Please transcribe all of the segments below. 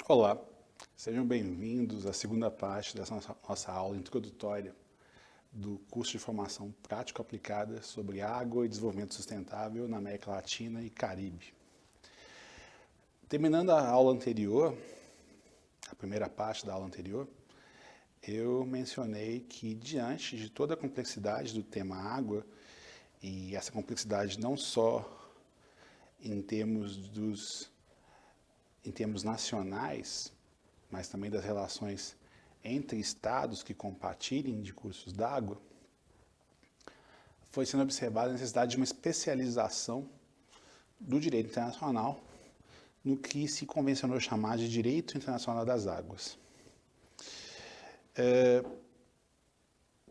Olá, sejam bem-vindos à segunda parte dessa nossa aula introdutória do curso de formação prático-aplicada sobre água e desenvolvimento sustentável na América Latina e Caribe. Terminando a aula anterior, a primeira parte da aula anterior, eu mencionei que diante de toda a complexidade do tema água, e essa complexidade não só em termos nacionais, mas também das relações entre estados que compartilhem de cursos d'água, foi sendo observada a necessidade de uma especialização do direito internacional no que se convencionou chamar de direito internacional das águas.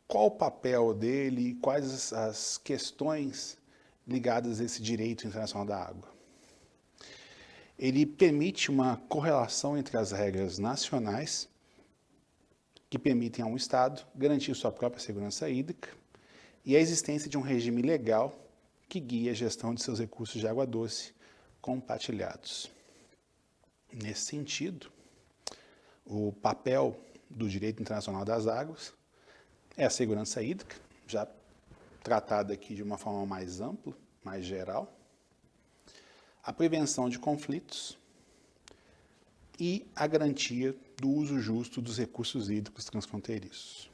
Qual o papel dele e quais as questões ligadas a esse direito internacional da água? Ele permite uma correlação entre as regras nacionais, que permitem a um Estado garantir sua própria segurança hídrica, e a existência de um regime legal que guia a gestão de seus recursos de água doce compartilhados. Nesse sentido, o papel do direito internacional das águas é a segurança hídrica, já tratada aqui de uma forma mais ampla, mais geral, a prevenção de conflitos e a garantia do uso justo dos recursos hídricos transfronteiriços.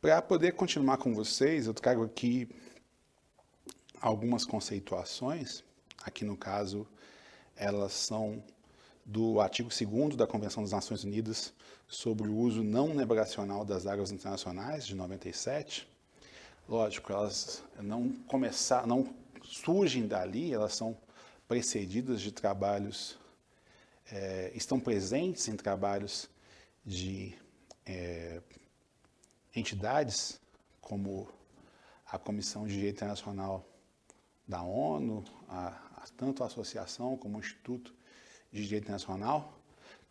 Para poder continuar com vocês, eu trago aqui algumas conceituações. Aqui no caso, elas são do artigo 2º da Convenção das Nações Unidas sobre o uso não navegacional das águas internacionais, de 97. Lógico, elas não surgem dali, elas são precedidas de trabalhos, estão presentes em trabalhos de entidades como a Comissão de Direito Internacional da ONU, tanto a Associação como o Instituto de Direito Internacional,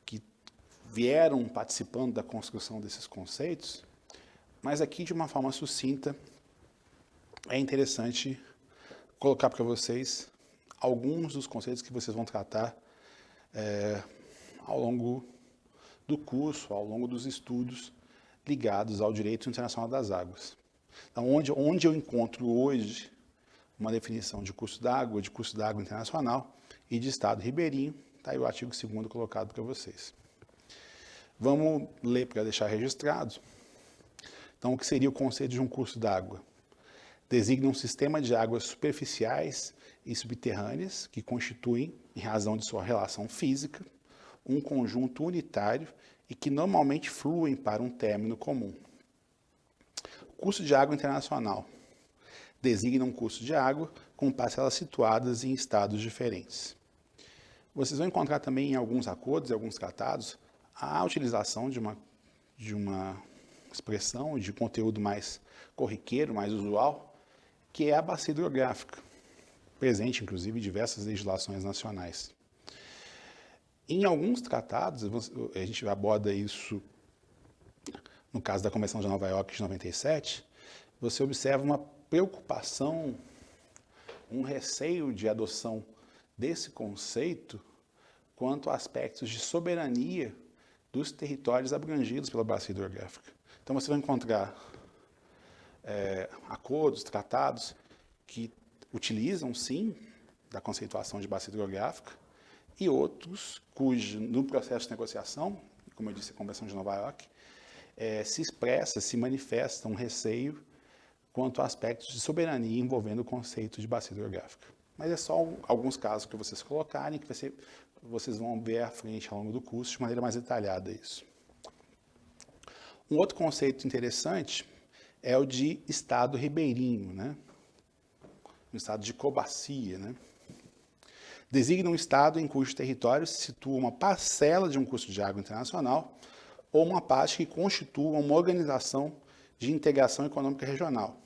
que vieram participando da construção desses conceitos, mas aqui, de uma forma sucinta, é interessante colocar para vocês alguns dos conceitos que vocês vão tratar ao longo do curso, ao longo dos estudos ligados ao direito internacional das águas. Então, onde eu encontro hoje uma definição de curso d'água internacional e de Estado ribeirinho, está aí o artigo 2º colocado para vocês. Vamos ler para deixar registrado. Então, o que seria o conceito de um curso d'água? Designa um sistema de águas superficiais e subterrâneas que constituem, em razão de sua relação física, um conjunto unitário e que normalmente fluem para um término comum. Curso de água internacional. Designa um curso de água com parcelas situadas em estados diferentes. Vocês vão encontrar também em alguns acordos e alguns tratados a utilização de uma expressão de conteúdo mais corriqueiro, mais usual, que é a bacia hidrográfica, presente inclusive em diversas legislações nacionais. Em alguns tratados, a gente aborda isso no caso da Convenção de Nova York de 97, você observa uma preocupação, um receio de adoção desse conceito quanto a aspectos de soberania dos territórios abrangidos pela bacia hidrográfica. Então você vai encontrar acordos, tratados que utilizam, sim, da conceituação de bacia hidrográfica e outros cujo, no processo de negociação, como eu disse, a Convenção de Nova York, se manifesta um receio quanto a aspectos de soberania envolvendo o conceito de bacia hidrográfica. Mas é só alguns casos que vocês colocarem, que vocês vão ver à frente ao longo do curso de maneira mais detalhada isso. Um outro conceito interessante é o de estado ribeirinho, né? Um estado de cobacia, né? Designa um estado em cujo território se situa uma parcela de um curso de água internacional ou uma parte que constitua uma organização de integração econômica regional,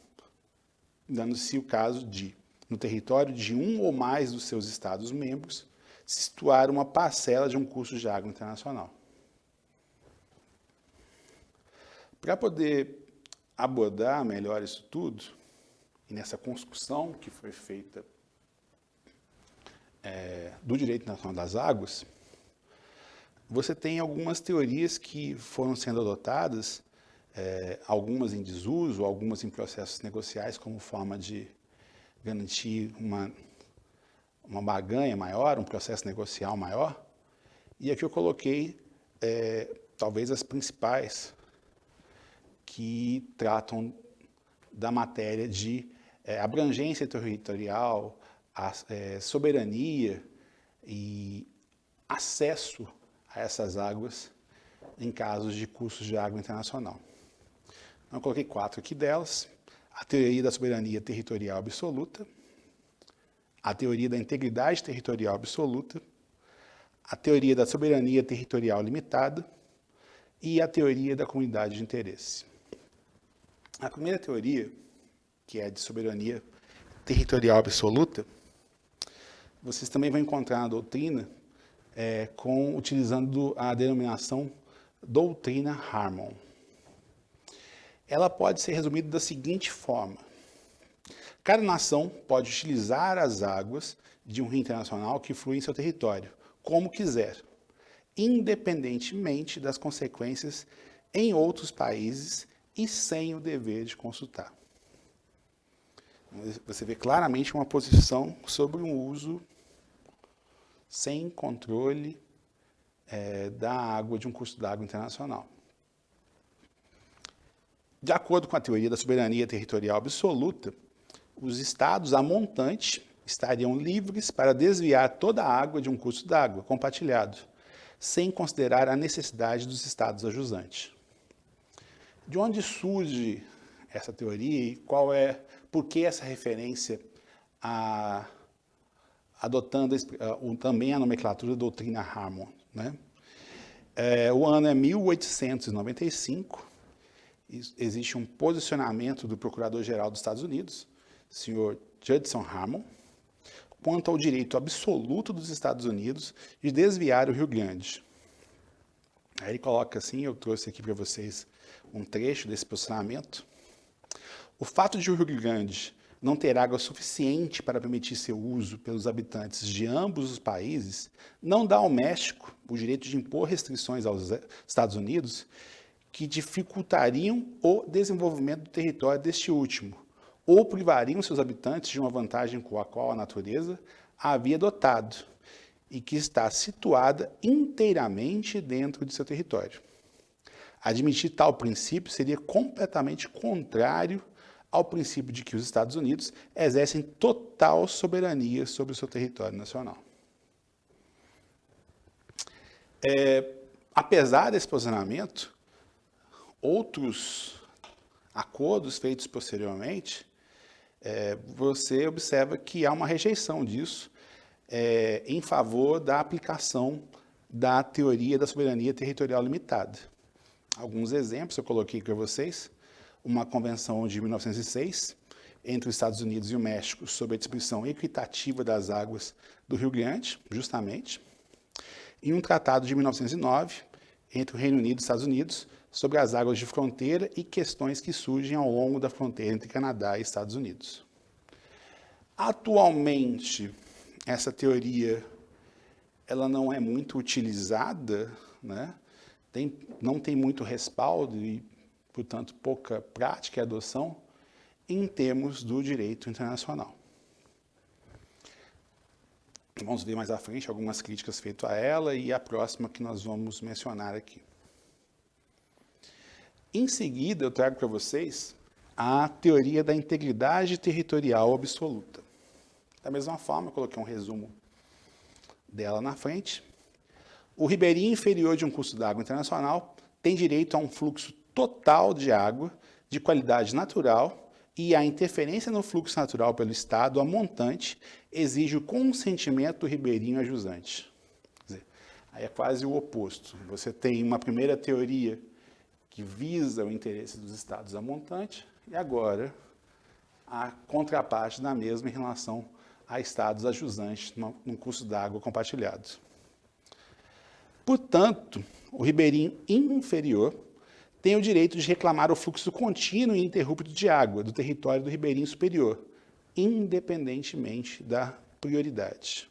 dando-se o caso de, no território de um ou mais dos seus Estados-membros, se situar uma parcela de um curso de água internacional. Para poder abordar melhor isso tudo, e nessa construção que foi feita do direito internacional das águas, você tem algumas teorias que foram sendo adotadas, algumas em desuso, algumas em processos negociais como forma de garantir uma barganha maior, um processo negocial maior. E aqui eu coloquei talvez as principais que tratam da matéria de abrangência territorial, soberania e acesso a essas águas em casos de cursos de água internacional. Então, eu coloquei 4 aqui delas: a teoria da soberania territorial absoluta, a teoria da integridade territorial absoluta, a teoria da soberania territorial limitada e a teoria da comunidade de interesse. A primeira teoria, que é de soberania territorial absoluta, vocês também vão encontrar na doutrina utilizando a denominação doutrina Harmon. Ela pode ser resumida da seguinte forma: cada nação pode utilizar as águas de um rio internacional que flui em seu território, como quiser, independentemente das consequências em outros países e sem o dever de consultar. Você vê claramente uma posição sobre um uso sem controle da água de um curso d'água internacional. De acordo com a teoria da soberania territorial absoluta, os estados a montante estariam livres para desviar toda a água de um curso d'água compartilhado, sem considerar a necessidade dos estados a jusante. De onde surge essa teoria e por que essa referência adotando também a nomenclatura doutrina Harmon, né? O ano é 1895, existe um posicionamento do Procurador-Geral dos Estados Unidos, Sr. Judson Harmon, quanto ao direito absoluto dos Estados Unidos de desviar o Rio Grande. Aí ele coloca assim, eu trouxe aqui para vocês um trecho desse posicionamento: o fato de o Rio Grande não ter água suficiente para permitir seu uso pelos habitantes de ambos os países não dá ao México o direito de impor restrições aos Estados Unidos que dificultariam o desenvolvimento do território deste último, ou privariam seus habitantes de uma vantagem com a qual a natureza a havia dotado e que está situada inteiramente dentro de seu território. Admitir tal princípio seria completamente contrário ao princípio de que os Estados Unidos exercem total soberania sobre o seu território nacional. Apesar desse posicionamento, outros acordos feitos posteriormente, você observa que há uma rejeição disso em favor da aplicação da teoria da soberania territorial limitada. Alguns exemplos eu coloquei para vocês: uma convenção de 1906 entre os Estados Unidos e o México sobre a distribuição equitativa das águas do Rio Grande, justamente, e um tratado de 1909 entre o Reino Unido e os Estados Unidos sobre as águas de fronteira e questões que surgem ao longo da fronteira entre Canadá e Estados Unidos. Atualmente, essa teoria ela não é muito utilizada, né? Não tem muito respaldo e, portanto, pouca prática e adoção em termos do direito internacional. Vamos ver mais à frente algumas críticas feitas a ela e a próxima que nós vamos mencionar aqui. Em seguida, eu trago para vocês a teoria da integridade territorial absoluta. Da mesma forma, eu coloquei um resumo dela na frente. O ribeirinho inferior de um curso d'água internacional tem direito a um fluxo total de água de qualidade natural e a interferência no fluxo natural pelo Estado a montante exige o consentimento do ribeirinho a jusante. Quer dizer, aí é quase o oposto. Você tem uma primeira teoria que visa o interesse dos Estados a montante e agora a contraparte da mesma em relação a Estados a jusante num curso d'água compartilhado. Portanto, o ribeirinho inferior tem o direito de reclamar o fluxo contínuo e ininterrupto de água do território do ribeirinho superior, independentemente da prioridade.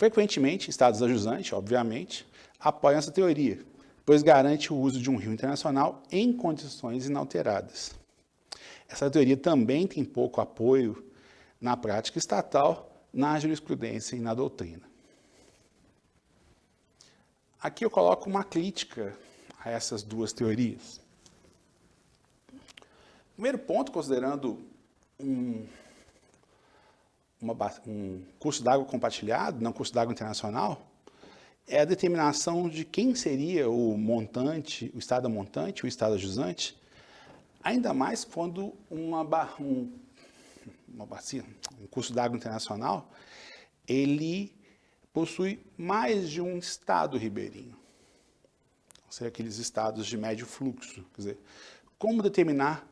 Frequentemente, estados ajusantes, obviamente, apoiam essa teoria, pois garante o uso de um rio internacional em condições inalteradas. Essa teoria também tem pouco apoio na prática estatal, na jurisprudência e na doutrina. Aqui eu coloco uma crítica a essas duas teorias. Primeiro ponto, considerando um curso d'água compartilhado, não curso d'água internacional, é a determinação de quem seria o montante, o estado montante, o estado ajusante, ainda mais quando um curso d'água internacional, ele possui mais de um estado ribeirinho, ou seja, aqueles estados de médio fluxo. Quer dizer, como determinar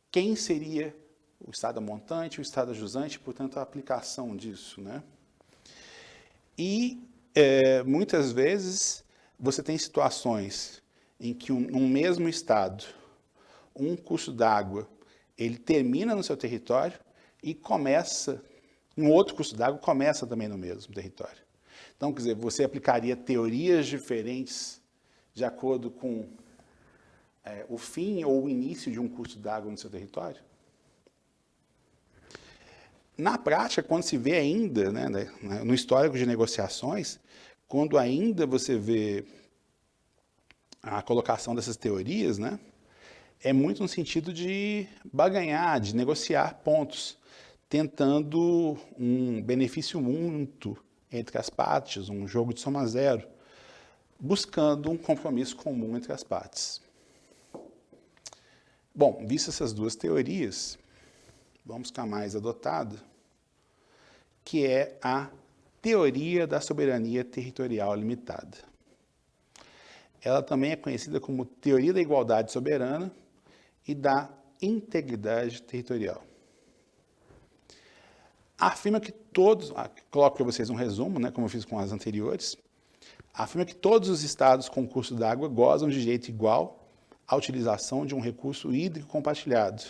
quem seria o estado montante, o estado ajusante, portanto, a aplicação disso, né? E muitas vezes você tem situações em que num mesmo estado, um curso d'água, ele termina no seu território e começa, um outro curso d'água começa também no mesmo território. Então, quer dizer, você aplicaria teorias diferentes de acordo com o fim ou o início de um curso d'água no seu território? Na prática, quando se vê ainda, né, no histórico de negociações, quando ainda você vê a colocação dessas teorias, né, é muito no sentido de barganhar, de negociar pontos, tentando um benefício mútuo entre as partes, um jogo de soma zero, buscando um compromisso comum entre as partes. Bom, vistas essas duas teorias, vamos com a mais adotada, que é a teoria da soberania territorial limitada. Ela também é conhecida como teoria da igualdade soberana e da integridade territorial. Afirma que todos, coloco para vocês um resumo, né, como eu fiz com as anteriores, afirma que todos os estados com curso d'água gozam de direito igual à utilização de um recurso hídrico compartilhado,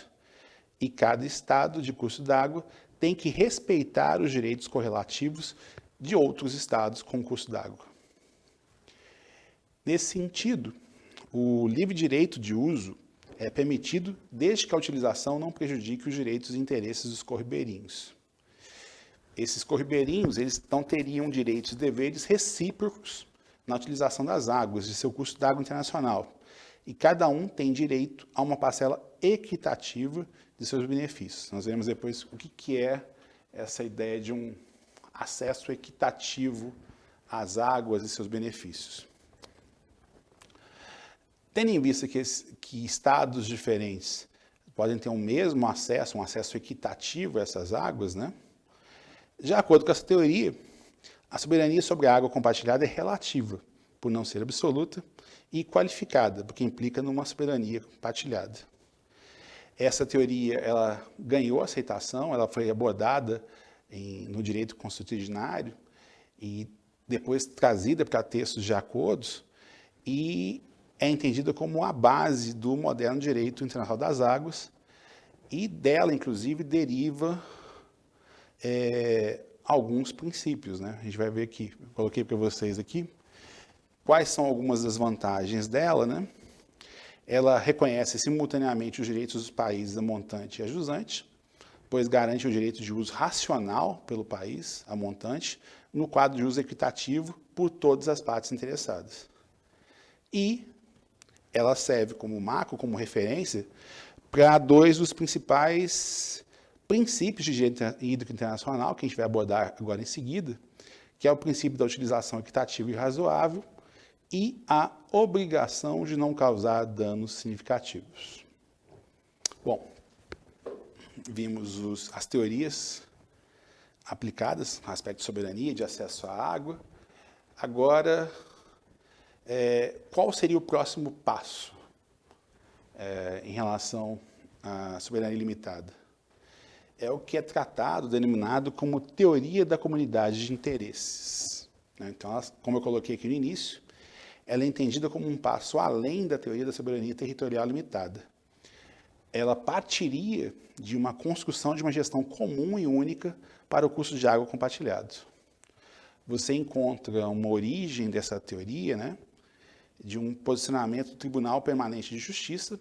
e cada estado de curso d'água tem que respeitar os direitos correlativos de outros estados com curso d'água. Nesse sentido, o livre direito de uso é permitido desde que a utilização não prejudique os direitos e interesses dos corribeirinhos. Esses corribeirinhos, eles não teriam direitos e deveres recíprocos na utilização das águas de seu curso d'água internacional, e cada um tem direito a uma parcela equitativa de seus benefícios. Nós veremos depois o que é essa ideia de um acesso equitativo às águas e seus benefícios. Tendo em vista que estados diferentes podem ter o mesmo acesso, um acesso equitativo a essas águas, né? De acordo com essa teoria, a soberania sobre a água compartilhada é relativa, por não ser absoluta, e qualificada, porque implica numa soberania compartilhada. Essa teoria ela ganhou aceitação, ela foi abordada no direito constitucionário e depois trazida para textos de acordos e é entendida como a base do moderno direito internacional das águas e dela, inclusive, deriva alguns princípios, né? A gente vai ver aqui, eu coloquei para vocês aqui, quais são algumas das vantagens dela, né? Ela reconhece simultaneamente os direitos dos países a montante e a jusante, pois garante o direito de uso racional pelo país a montante, no quadro de uso equitativo por todas as partes interessadas. E ela serve como marco, como referência, para dois dos principais princípios de direito hídrico internacional, que a gente vai abordar agora em seguida, que é o princípio da utilização equitativa e razoável e a obrigação de não causar danos significativos. Bom, vimos as teorias aplicadas no aspecto de soberania, de acesso à água. Agora, qual seria o próximo passo em relação à soberania limitada? É o que é tratado, denominado como teoria da comunidade de interesses. Então, como eu coloquei aqui no início, ela é entendida como um passo além da teoria da soberania territorial limitada. ela partiria de uma construção de uma gestão comum e única para o curso de água compartilhado. Você encontra uma origem dessa teoria, né, de um posicionamento do Tribunal Permanente de Justiça,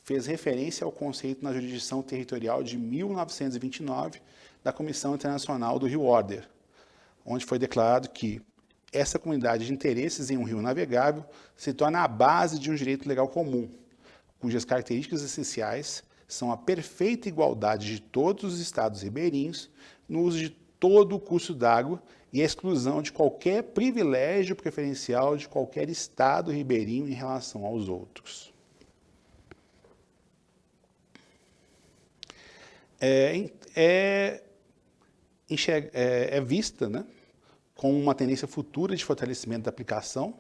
fez referência ao conceito na jurisdição territorial de 1929 da Comissão Internacional do Rio Oder, onde foi declarado que essa comunidade de interesses em um rio navegável se torna a base de um direito legal comum, cujas características essenciais são a perfeita igualdade de todos os estados ribeirinhos no uso de todo o curso d'água e a exclusão de qualquer privilégio preferencial de qualquer estado ribeirinho em relação aos outros. É vista, né, como uma tendência futura de fortalecimento da aplicação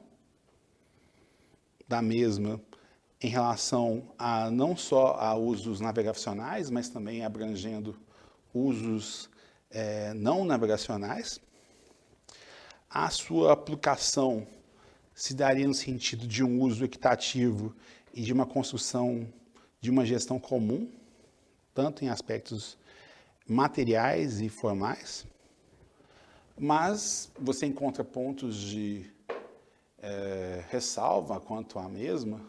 da mesma em relação a não só a usos navegacionais, mas também abrangendo usos não navegacionais. A sua aplicação se daria no sentido de um uso equitativo e de uma construção de uma gestão comum, tanto em aspectos materiais e formais, mas você encontra pontos de ressalva quanto à mesma,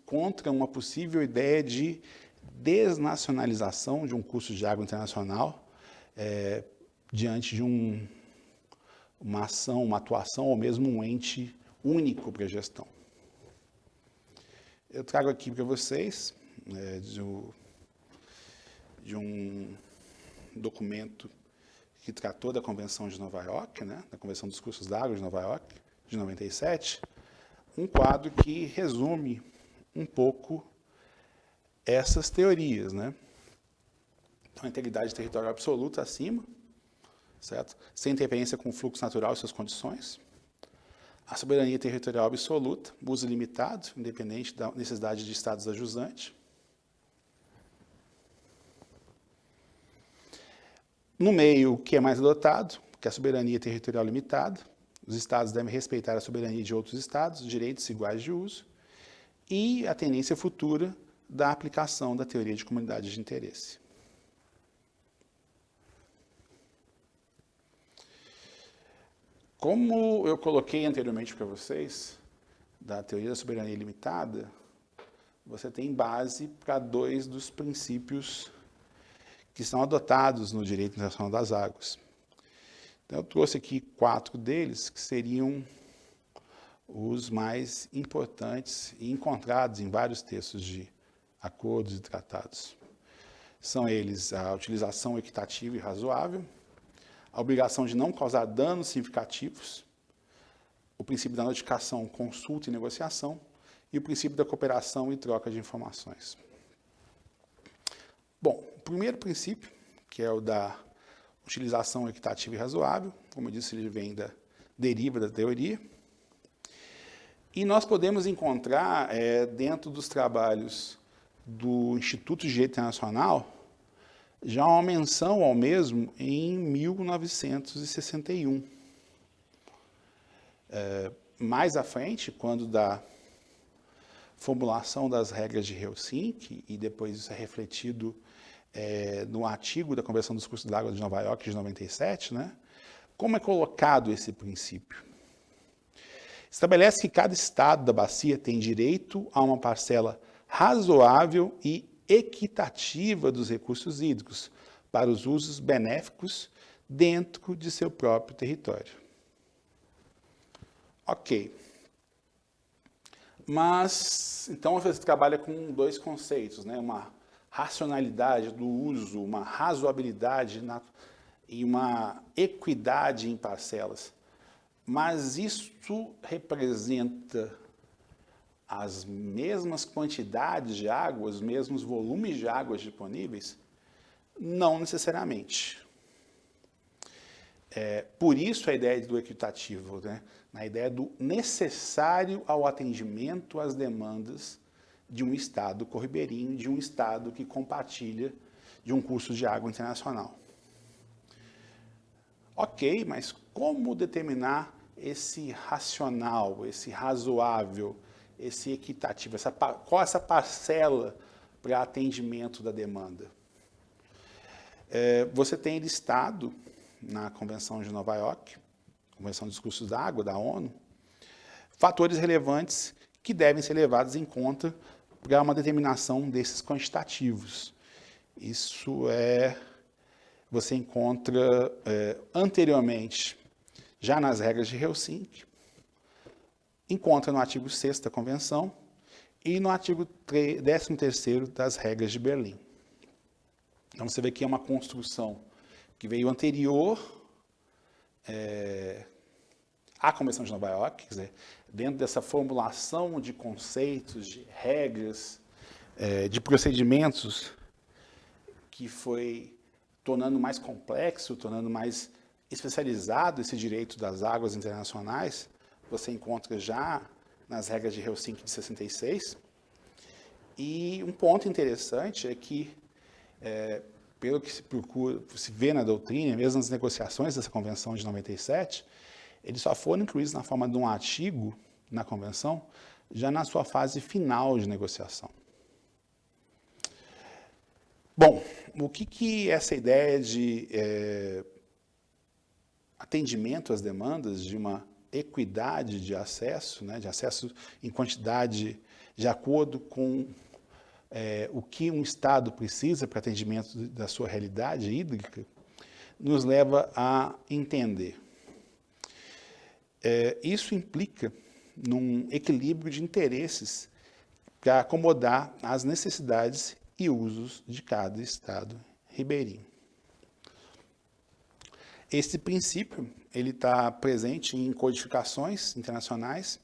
contra uma possível ideia de desnacionalização de um curso de água internacional diante de uma ação, uma atuação ou mesmo um ente único para a gestão. Eu trago aqui para vocês de um documento que tratou da Convenção de Nova York, né, da Convenção dos Cursos d'Água de Nova York, de 97, um quadro que resume um pouco essas teorias, né? Então, a integridade territorial absoluta acima, certo? Sem interferência com o fluxo natural e suas condições. A soberania territorial absoluta, uso limitado, independente da necessidade de estados ajusantes. No meio, o que é mais adotado, que é a soberania territorial limitada. Os estados devem respeitar a soberania de outros estados, direitos iguais de uso. E a tendência futura da aplicação da teoria de comunidade de interesse. Como eu coloquei anteriormente para vocês, da teoria da soberania limitada, você tem base para 2 dos princípios que são adotados no direito internacional das águas. Então, eu trouxe aqui 4 deles, que seriam os mais importantes e encontrados em vários textos de acordos e tratados. São eles a utilização equitativa e razoável, a obrigação de não causar danos significativos, o princípio da notificação, consulta e negociação, e o princípio da cooperação e troca de informações. Bom, o primeiro princípio, que é o da utilização equitativa e razoável, como eu disse, ele deriva da teoria, e nós podemos encontrar, dentro dos trabalhos do Instituto de Direito Internacional, já uma menção ao mesmo em 1961. Mais à frente, quando da formulação das regras de Helsinki, e depois isso é refletido no artigo da Convenção dos Cursos d'Água de Nova York, de 97, né? Como é colocado esse princípio? Estabelece que cada estado da bacia tem direito a uma parcela razoável e equitativa dos recursos hídricos para os usos benéficos dentro de seu próprio território. Ok. Mas, então, você trabalha com 2 conceitos, né? Uma racionalidade do uso, uma razoabilidade e uma equidade em parcelas. Mas isso representa as mesmas quantidades de água, os mesmos volumes de água disponíveis? Não necessariamente. Por isso a ideia do equitativo, né? Na ideia do necessário ao atendimento às demandas de um estado corribeirinho, de um estado que compartilha de um curso de água internacional. Ok, mas como determinar esse racional, esse razoável, esse equitativo, qual essa parcela para atendimento da demanda? Você tem listado na Convenção de Nova York, Convenção dos Custos da Água, da ONU, fatores relevantes que devem ser levados em conta para uma determinação desses quantitativos. Isso você encontra anteriormente, já nas regras de Helsinki, encontra no artigo 6º da Convenção e no artigo 13º das regras de Berlim. Então você vê que é uma construção que veio anterior à Convenção de Nova York, quer dizer, dentro dessa formulação de conceitos, de regras, de procedimentos que foi tornando mais complexo, tornando mais especializado esse direito das águas internacionais, você encontra já nas regras de Helsinki de 66. E um ponto interessante é que, pelo que se vê na doutrina, mesmo nas negociações dessa Convenção de 97, eles só foram incluídos na forma de um artigo na Convenção, já na sua fase final de negociação. Bom, o que essa ideia de atendimento às demandas, de uma equidade de acesso, de acesso em quantidade de acordo com o que um Estado precisa para atendimento da sua realidade hídrica, nos leva a entender. Isso implica num equilíbrio de interesses para acomodar as necessidades e usos de cada Estado ribeirinho. Esse princípio ele está presente em codificações internacionais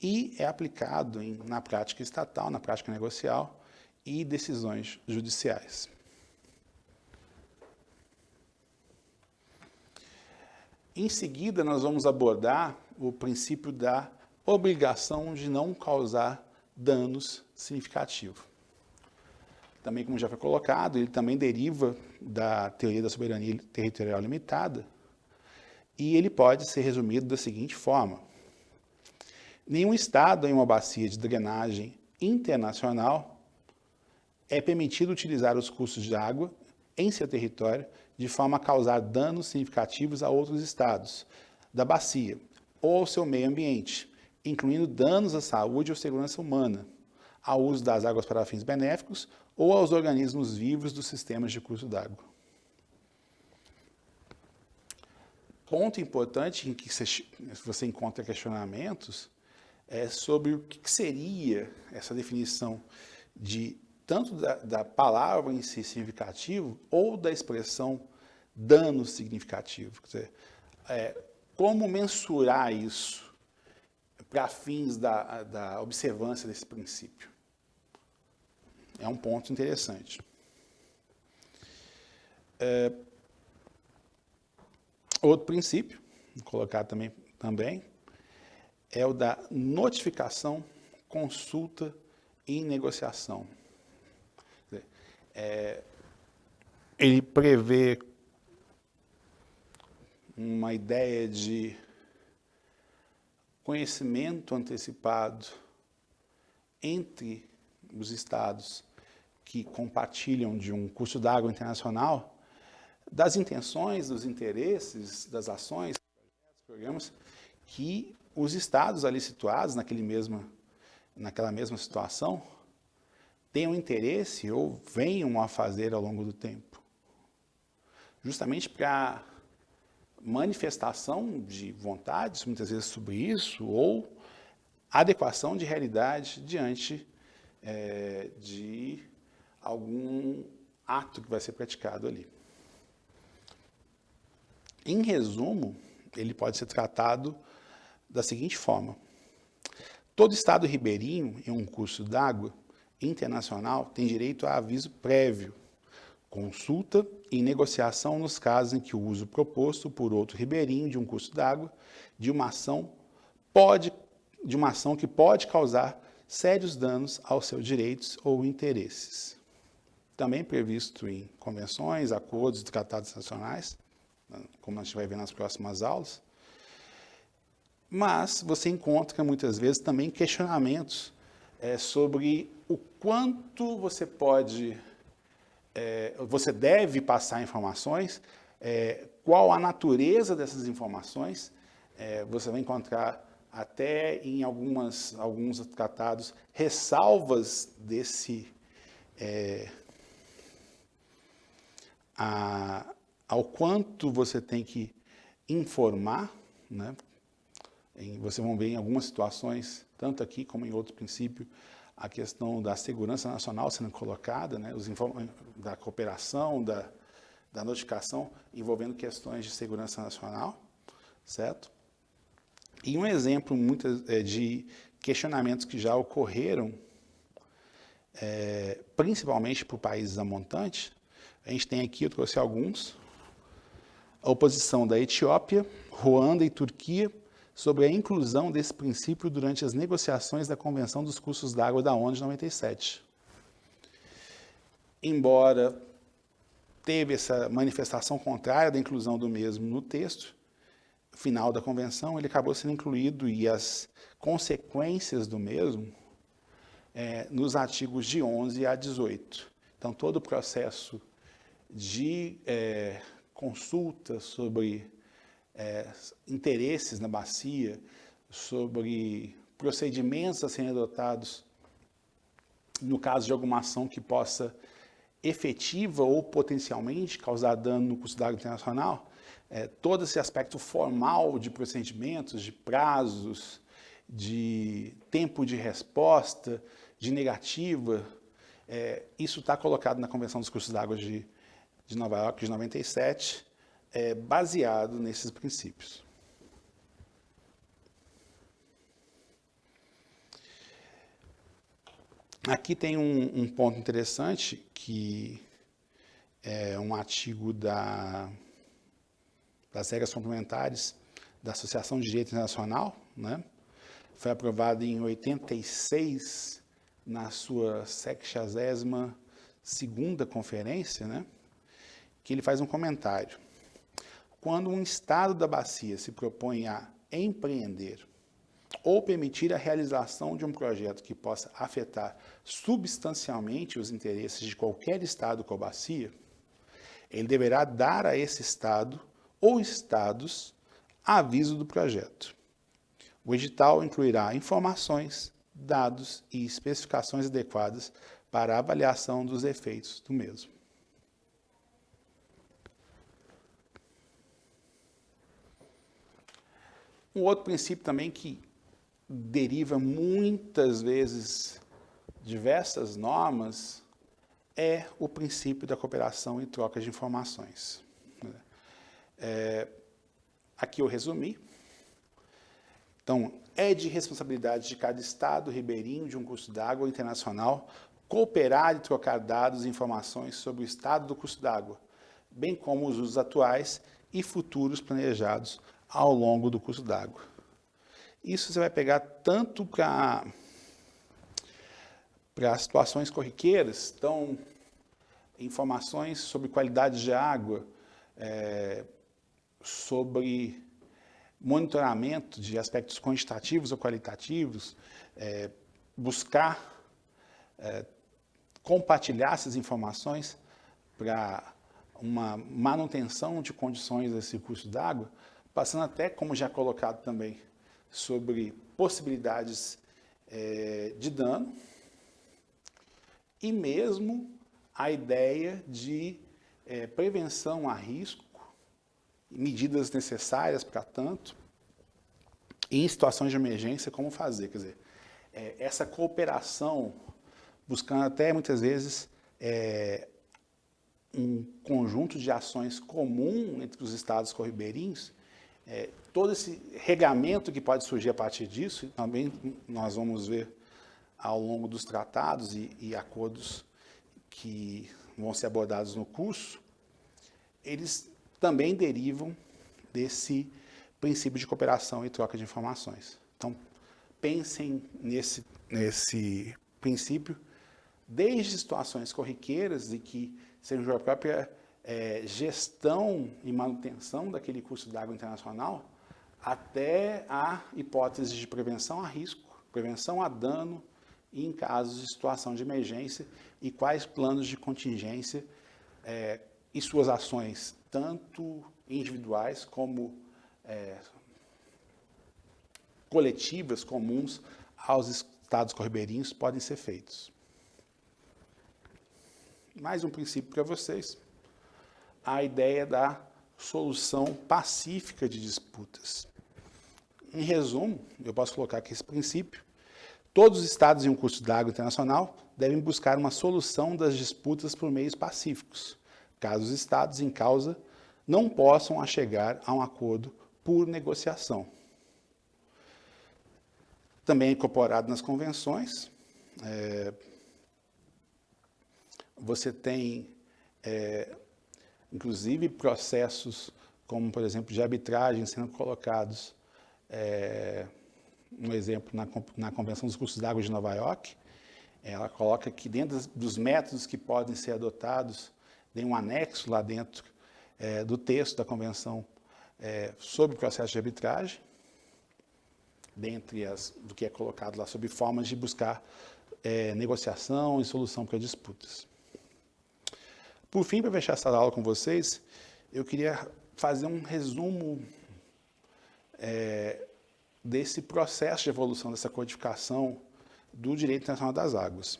e é aplicado na prática estatal, na prática negocial e decisões judiciais. Em seguida, nós vamos abordar o princípio da obrigação de não causar danos significativos. Também, como já foi colocado, ele também deriva da teoria da soberania territorial limitada e ele pode ser resumido da seguinte forma: nenhum Estado em uma bacia de drenagem internacional é permitido utilizar os cursos de água em seu território de forma a causar danos significativos a outros estados da bacia ou ao seu meio ambiente, incluindo danos à saúde ou segurança humana, ao uso das águas para fins benéficos ou aos organismos vivos dos sistemas de curso d'água. Ponto importante em que você encontra questionamentos é sobre o que seria essa definição de tanto da palavra em si significativo ou da expressão dano significativo. Quer dizer, como mensurar isso para fins da observância desse princípio? É um ponto interessante. Outro princípio, colocado também, é o da notificação, consulta e negociação. Ele prevê uma ideia de conhecimento antecipado entre os estados que compartilham de um curso d'água internacional, das intenções, dos interesses, das ações, projetos, programas, que os estados ali situados naquela mesma situação tenham interesse ou venham a fazer ao longo do tempo. Justamente para manifestação de vontades, muitas vezes sobre isso, ou adequação de realidade diante de algum ato que vai ser praticado ali. Em resumo, ele pode ser tratado da seguinte forma: todo estado ribeirinho em um curso d'água internacional tem direito a aviso prévio, consulta e negociação nos casos em que o uso proposto por outro ribeirinho de um curso d'água de uma ação que pode causar sérios danos aos seus direitos ou interesses. Também previsto em convenções, acordos e tratados nacionais, como a gente vai ver nas próximas aulas. Mas você encontra muitas vezes também questionamentos sobre o quanto você pode, você deve passar informações, qual a natureza dessas informações. Você vai encontrar até em alguns tratados ressalvas ao quanto você tem que informar, né? Vocês vão ver em algumas situações, tanto aqui como em outro princípio, a questão da segurança nacional sendo colocada, né? Da cooperação, da notificação, envolvendo questões de segurança nacional, certo? E um exemplo de questionamentos que já ocorreram, principalmente para países amontantes, a gente tem aqui, eu trouxe alguns, a oposição da Etiópia, Ruanda e Turquia sobre a inclusão desse princípio durante as negociações da Convenção dos Cursos d'Água da ONU de 97. Embora teve essa manifestação contrária da inclusão do mesmo no texto final da convenção, ele acabou sendo incluído e as consequências do mesmo nos artigos de 11 a 18. Então, todo o processo de consulta sobre interesses na bacia, sobre procedimentos a serem adotados no caso de alguma ação que possa efetiva ou potencialmente causar dano no curso d'água internacional, todo esse aspecto formal de procedimentos, de prazos, de tempo de resposta, de negativa, isso está colocado na Convenção dos Cursos d'Água de Nova York de 97, baseado nesses princípios. Aqui tem um ponto interessante, que é um artigo das regras complementares da Associação de Direito Internacional, né? Foi aprovado em 86, na sua 62ª conferência, né? Que ele faz um comentário. Quando um Estado da bacia se propõe a empreender ou permitir a realização de um projeto que possa afetar substancialmente os interesses de qualquer Estado com a bacia, ele deverá dar a esse Estado ou Estados aviso do projeto. O edital incluirá informações, dados e especificações adequadas para a avaliação dos efeitos do mesmo. Um outro princípio também que deriva muitas vezes diversas normas é o princípio da cooperação e troca de informações. Aqui eu resumi. Então, é de responsabilidade de cada Estado ribeirinho de um curso d'água internacional cooperar e trocar dados e informações sobre o estado do curso d'água, bem como os usos atuais e futuros planejados ao longo do curso d'água. Isso você vai pegar tanto para situações corriqueiras, então, informações sobre qualidade de água, sobre monitoramento de aspectos quantitativos ou qualitativos, buscar compartilhar essas informações para uma manutenção de condições desse curso d'água, passando até, como já colocado também, sobre possibilidades de dano e mesmo a ideia de prevenção a risco, medidas necessárias para tanto, e em situações de emergência, como fazer. Quer dizer, essa cooperação, buscando até muitas vezes um conjunto de ações comum entre os estados corribeirinhos, todo esse regamento que pode surgir a partir disso, também nós vamos ver ao longo dos tratados e acordos que vão ser abordados no curso, eles também derivam desse princípio de cooperação e troca de informações. Então, pensem nesse princípio desde situações corriqueiras e que sejam a própria gestão e manutenção daquele curso d'água internacional, até a hipótese de prevenção a risco, prevenção a dano e em casos de situação de emergência e quais planos de contingência e suas ações, tanto individuais como coletivas, comuns aos estados ribeirinhos, podem ser feitos. Mais um princípio para vocês, a ideia da solução pacífica de disputas. Em resumo, eu posso colocar aqui esse princípio: todos os estados em um curso d'água internacional devem buscar uma solução das disputas por meios pacíficos, caso os estados em causa não possam chegar a um acordo por negociação. Também é incorporado nas convenções, você tem, inclusive, processos como, por exemplo, de arbitragem sendo colocados, um exemplo na Convenção dos Cursos d'Água de Nova York, ela coloca que dentro dos métodos que podem ser adotados, tem um anexo lá dentro do texto da Convenção sobre o processo de arbitragem, dentre do que é colocado lá sobre formas de buscar negociação e solução para disputas. Por fim, para fechar essa aula com vocês, eu queria fazer um resumo desse processo de evolução, dessa codificação do direito internacional das águas.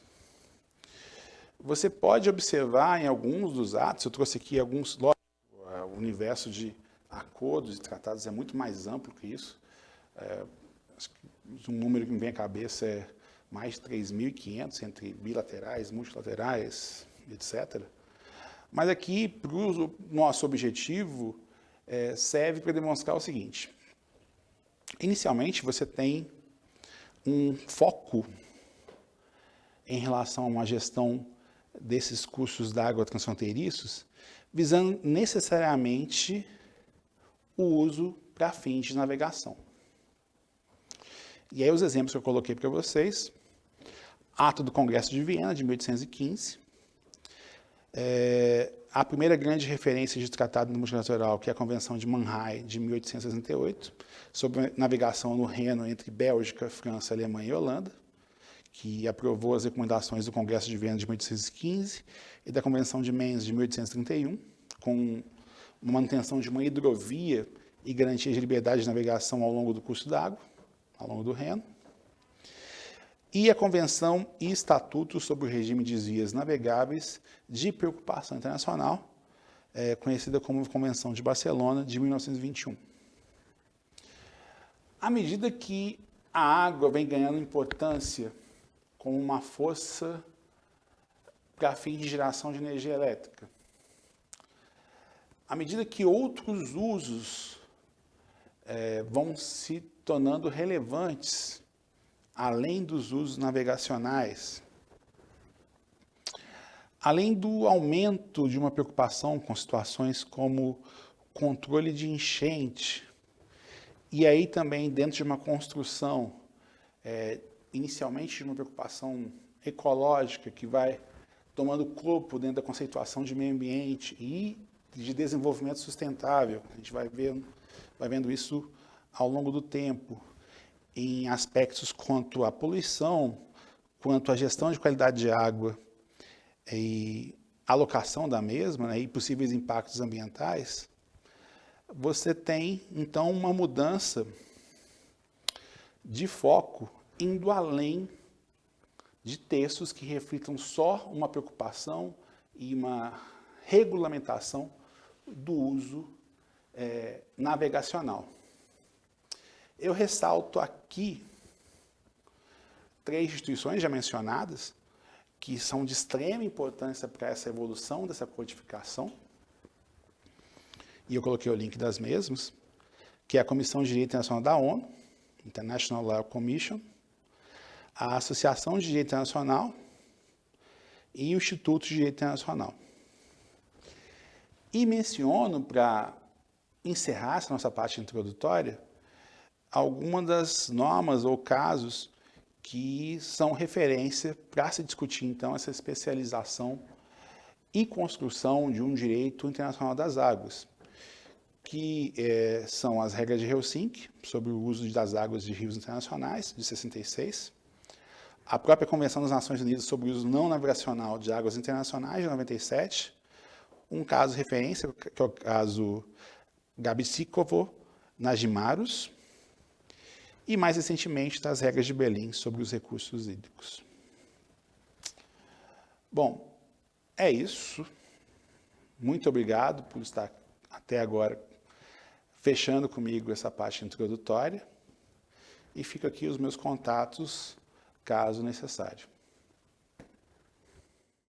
Você pode observar em alguns dos atos, eu trouxe aqui alguns, o universo de acordos e tratados é muito mais amplo que isso. Um número que me vem à cabeça é mais de 3.500 entre bilaterais, multilaterais, etc. Mas aqui, para o nosso objetivo, serve para demonstrar o seguinte. Inicialmente, você tem um foco em relação a uma gestão desses cursos d'água transfronteiriços, visando necessariamente o uso para fins de navegação. E aí os exemplos que eu coloquei para vocês: Ato do Congresso de Viena, de 1815, a primeira grande referência de tratado multilateral, que é a Convenção de Mannheim, de 1868, sobre navegação no Reno entre Bélgica, França, Alemanha e Holanda, que aprovou as recomendações do Congresso de Viena de 1815 e da Convenção de Mainz de 1831, com uma manutenção de uma hidrovia e garantia de liberdade de navegação ao longo do curso d'água, ao longo do Reno. E a Convenção e Estatuto sobre o Regime de Vias Navegáveis de Preocupação Internacional, conhecida como Convenção de Barcelona, de 1921. À medida que a água vem ganhando importância como uma força para fins de geração de energia elétrica, à medida que outros usos vão se tornando relevantes, além dos usos navegacionais, além do aumento de uma preocupação com situações como controle de enchente, e aí também dentro de uma construção, inicialmente de uma preocupação ecológica que vai tomando corpo dentro da conceituação de meio ambiente e de desenvolvimento sustentável. A gente vai vendo isso ao longo do tempo, em aspectos quanto à poluição, quanto à gestão de qualidade de água e alocação da mesma, né, e possíveis impactos ambientais. Você tem, então, uma mudança de foco indo além de textos que reflitam só uma preocupação e uma regulamentação do uso navegacional. Eu ressalto aqui 3 instituições já mencionadas, que são de extrema importância para essa evolução dessa codificação, e eu coloquei o link das mesmas, que é a Comissão de Direito Internacional da ONU, International Law Commission, a Associação de Direito Internacional e o Instituto de Direito Internacional. E menciono, para encerrar essa nossa parte introdutória, algumas das normas ou casos que são referência para se discutir, então, essa especialização e construção de um direito internacional das águas, que são as regras de Helsinki sobre o uso das águas de rios internacionais, de 66, a própria Convenção das Nações Unidas sobre o uso não navegacional de águas internacionais, de 97, um caso de referência, que é o caso Gabčíkovo-Nažimarus, e mais recentemente das regras de Berlim sobre os recursos hídricos. Bom, é isso. Muito obrigado por estar até agora fechando comigo essa parte introdutória. E fica aqui os meus contatos, caso necessário.